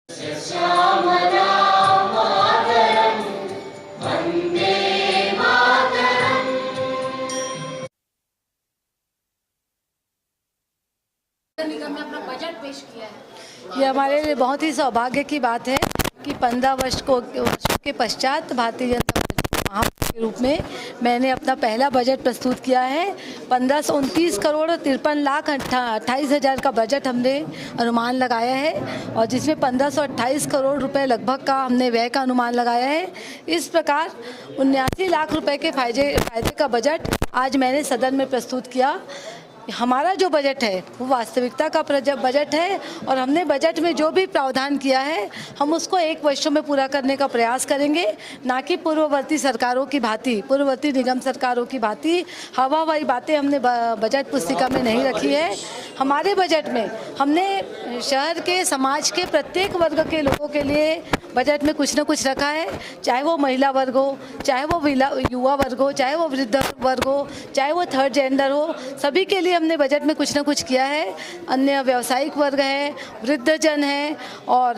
निगम ने अपना बजट पेश किया है। ये हमारे लिए बहुत ही सौभाग्य की बात है कि 15 वर्षों के पश्चात भारतीय जनता पार्टी महापौर के रूप में मैंने अपना पहला बजट प्रस्तुत किया है। 1529 करोड़ 53 लाख 28 हज़ार का बजट हमने अनुमान लगाया है और जिसमें 1528 करोड़ रुपए लगभग का हमने व्यय का अनुमान लगाया है। इस प्रकार 79 लाख रुपए के फायदे का बजट आज मैंने सदन में प्रस्तुत किया। हमारा जो बजट है वो वास्तविकता का बजट है और हमने बजट में जो भी प्रावधान किया है हम उसको 1 वर्षों में पूरा करने का प्रयास करेंगे, ना कि पूर्ववर्ती सरकारों की भांति, पूर्ववर्ती निगम सरकारों की भांति हवाई बातें हमने बजट पुस्तिका में नहीं रखी है। हमारे बजट में हमने शहर के समाज के प्रत्येक वर्ग के लोगों के लिए बजट में कुछ न कुछ रखा है, चाहे वो महिला वर्ग हो, चाहे वो युवा वर्ग हो, चाहे वो वृद्ध वर्ग हो, चाहे वो थर्ड जेंडर हो, सभी के लिए हमने बजट में कुछ न कुछ किया है। अन्य व्यावसायिक वर्ग है, वृद्धजन है और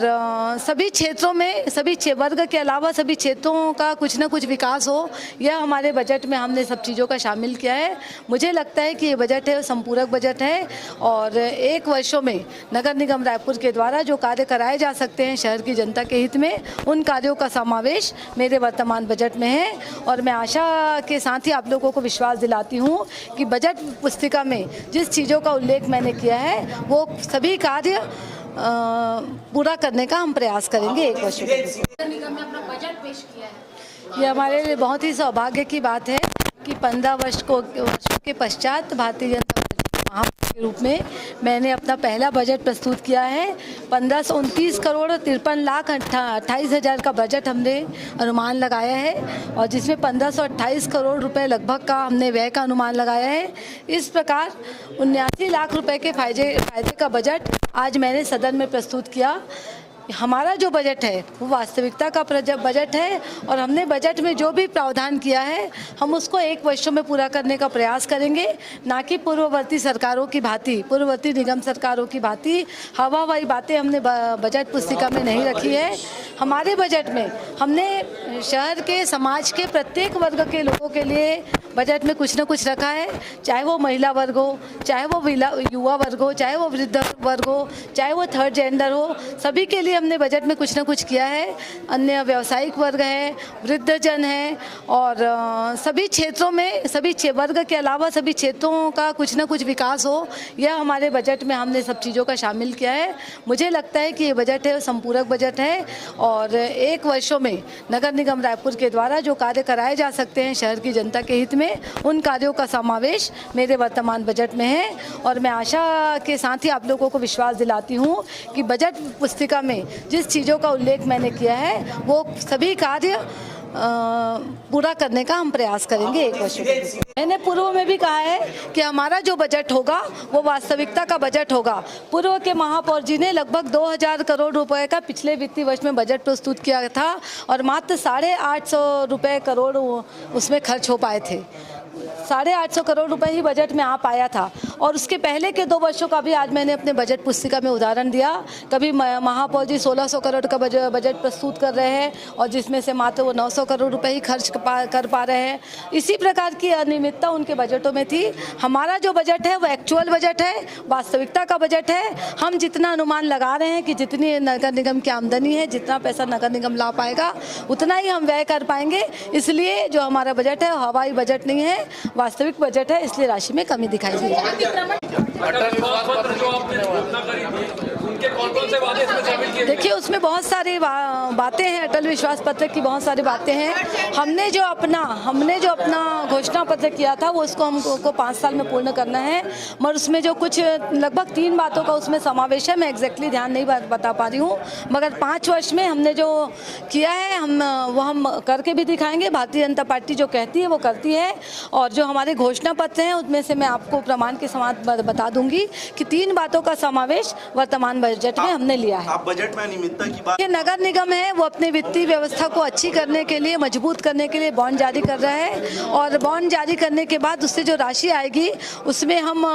सभी क्षेत्रों में, सभी वर्ग के अलावा सभी क्षेत्रों का कुछ न कुछ विकास हो, यह हमारे बजट में हमने सब चीज़ों का शामिल किया है। मुझे लगता है कि ये बजट है संपूरक बजट है और 1 वर्षों में नगर निगम रायपुर के द्वारा जो कार्य कराए जा सकते हैं शहर की जनता के हित में, उन कार्यों का समावेश मेरे वर्तमान बजट में है। और मैं आशा के साथ ही आप लोगों को विश्वास दिलाती हूँ कि बजट पुस्तिका में जिस चीज़ों का उल्लेख मैंने किया है वो सभी कार्य पूरा करने का हम प्रयास करेंगे 1 वर्ष में। नगर निगम ने अपना बजट पेश किया है। ये हमारे लिए बहुत ही सौभाग्य की बात है कि 15 वर्षों के पश्चात भारतीय जनता पार्टी महापौर के रूप में मैंने अपना पहला बजट प्रस्तुत किया है। 1529 करोड़ 53 लाख 28 हज़ार का बजट हमने अनुमान लगाया है और जिसमें 1528 करोड़ रुपए लगभग का हमने व्यय का अनुमान लगाया है। इस प्रकार 79 लाख रुपए के फायदे का बजट आज मैंने सदन में प्रस्तुत किया। हमारा जो बजट है वो वास्तविकता का बजट है और हमने बजट में जो भी प्रावधान किया है हम उसको 1 वर्षों में पूरा करने का प्रयास करेंगे, ना कि पूर्ववर्ती सरकारों की भांति, पूर्ववर्ती निगम सरकारों की भांति हवाई बातें हमने बजट पुस्तिका में नहीं रखी है। हमारे बजट में हमने शहर के समाज के प्रत्येक वर्ग के लोगों के लिए बजट में कुछ न कुछ रखा है, चाहे वो महिला वर्ग हो, चाहे वो युवा वर्ग हो, चाहे वो वृद्ध वर्ग हो, चाहे वो थर्ड जेंडर हो, सभी के लिए हमने बजट में कुछ न कुछ किया है। अन्य व्यावसायिक वर्ग है, वृद्धजन है और सभी क्षेत्रों में, सभी वर्ग के अलावा सभी क्षेत्रों का कुछ न कुछ विकास हो, यह हमारे बजट में हमने सब चीज़ों का शामिल किया है। मुझे लगता है कि ये बजट है संपूरक बजट है और 1 वर्षों में नगर निगम रायपुर के द्वारा जो कार्य कराए जा सकते हैं शहर की जनता के हित में, उन कार्यों का समावेश मेरे वर्तमान बजट में है। और मैं आशा के साथ ही आप लोगों को विश्वास दिलाती हूँ कि बजट पुस्तिका में जिस चीज़ों का उल्लेख मैंने किया है वो सभी कार्य पूरा करने का हम प्रयास करेंगे 1 वर्ष में। मैंने पूर्व में भी कहा है कि हमारा जो बजट होगा वो वास्तविकता का बजट होगा। पूर्व के महापौर जी ने लगभग 2000 करोड़ रुपए का पिछले वित्तीय वर्ष में बजट प्रस्तुत किया था और मात्र 850 करोड़ उसमें खर्च हो पाए थे। 850 करोड़ रुपए ही बजट में आ पाया था और उसके पहले के 2 वर्षों का भी आज मैंने अपने बजट पुस्तिका में उदाहरण दिया। कभी महापौर जी 1600 करोड़ का बजट प्रस्तुत कर रहे हैं और जिसमें से मात्र वो 900 करोड़ रुपए ही खर्च कर पा रहे हैं। इसी प्रकार की अनियमितता उनके बजटों में थी। हमारा जो बजट है वो एक्चुअल बजट है, वास्तविकता का बजट है। हम जितना अनुमान लगा रहे हैं कि जितनी नगर निगम की आमदनी है, जितना पैसा नगर निगम ला पाएगा उतना ही हम व्यय कर पाएंगे। इसलिए जो हमारा बजट है हवाई बजट नहीं है, वास्तविक बजट है, इसलिए राशि में कमी दिखाई दी है। देखिए उसमें बहुत सारी बातें हैं, अटल विश्वास पत्र की बहुत सारी बातें हैं। हमने जो अपना घोषणा पत्र किया था वो उसको हमको 5 साल में पूर्ण करना है, मगर उसमें जो कुछ लगभग 3 बातों का उसमें समावेश है। मैं एग्जैक्टली ध्यान नहीं बता पा रही हूँ, मगर 5 वर्ष में हमने जो किया है हम करके भी दिखाएंगे। भारतीय जनता पार्टी जो कहती है वो करती है और जो हमारे घोषणा पत्र हैं उसमें से मैं आपको प्रमाण के समान बता दूंगी कि 3 बातों का समावेश वर्तमान बजट में हमने लिया है। आप बजट में अनियमितता की बात ये नगर निगम है वो अपने वित्तीय व्यवस्था को अच्छी करने के लिए, मजबूत करने के लिए बॉन्ड जारी कर रहा है, और बॉन्ड जारी करने के बाद उससे जो राशि आएगी उसमें हम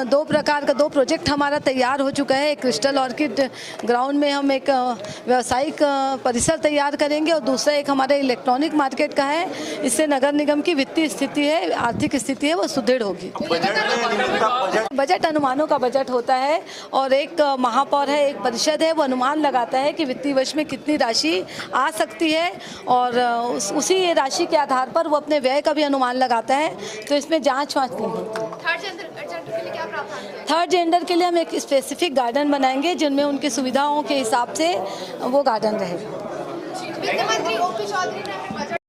दो प्रकार का 2 प्रोजेक्ट हमारा तैयार हो चुका है। एक क्रिस्टल ऑर्किड ग्राउंड में हम एक व्यावसायिक परिसर तैयार करेंगे, और दूसरा एक हमारे इलेक्ट्रॉनिक मार्केट का है। इससे नगर निगम की वित्तीय स्थिति है, आर्थिक स्थिति है, वो सुदृढ़ होगी। बजट अनुमानों का बजट होता है, और एक महापौर है, एक परिषद है, वो अनुमान लगाता है कि वित्तीय वर्ष में कितनी राशि आ सकती है, और उसी राशि के आधार पर वो अपने व्यय का भी अनुमान लगाता है। तो इसमें जांच वाँच नहीं होती। थर्ड जेंडर के लिए हम एक स्पेसिफिक गार्डन बनाएंगे जिनमें उनकी सुविधाओं के हिसाब से वो गार्डन रहेगा। वित्त मंत्री ओपी चौधरी ने